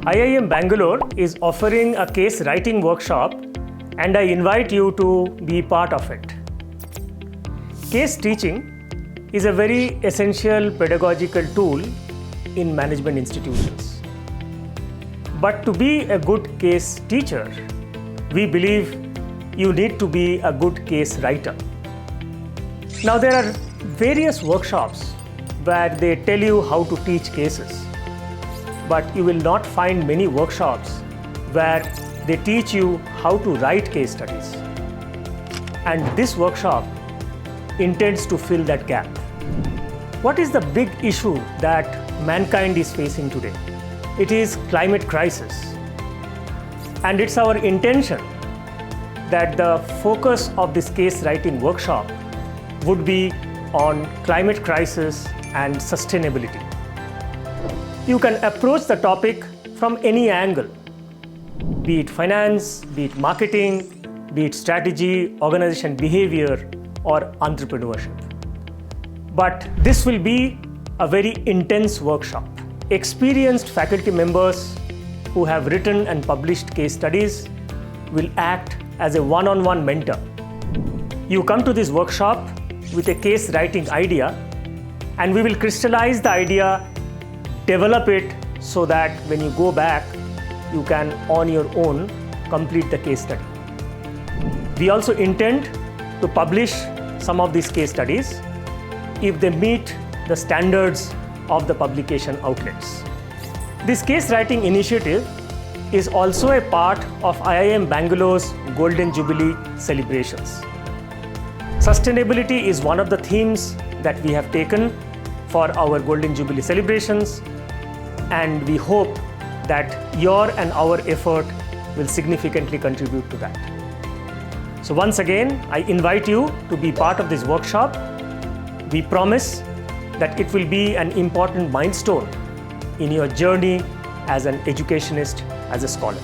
IIM Bangalore is offering a case writing workshop and I invite you to be part of it. Case teaching is a very essential pedagogical tool in management institutions. But to be a good case teacher, we believe you need to be a good case writer. Now there are various workshops where they tell you how to teach cases, but you will not find many workshops where they teach you how to write case studies. And this workshop intends to fill that gap. What is the big issue that mankind is facing today? It is climate crisis. And it's our intention that the focus of this case writing workshop would be on climate crisis and sustainability. You can approach the topic from any angle, be it finance, be it marketing, be it strategy, organization behavior, or entrepreneurship. But this will be a very intense workshop. Experienced faculty members who have written and published case studies will act as a one-on-one mentor. You come to this workshop with a case writing idea, and we will crystallize the idea, develop it so that when you go back, you can on your own complete the case study. We also intend to publish some of these case studies if they meet the standards of the publication outlets. This case writing initiative is also a part of IIM Bangalore's Golden Jubilee celebrations. Sustainability is one of the themes that we have taken for our Golden Jubilee celebrations, and we hope that your and our effort will significantly contribute to that. So once again, I invite you to be part of this workshop. We promise that it will be an important milestone in your journey as an educationist, as a scholar.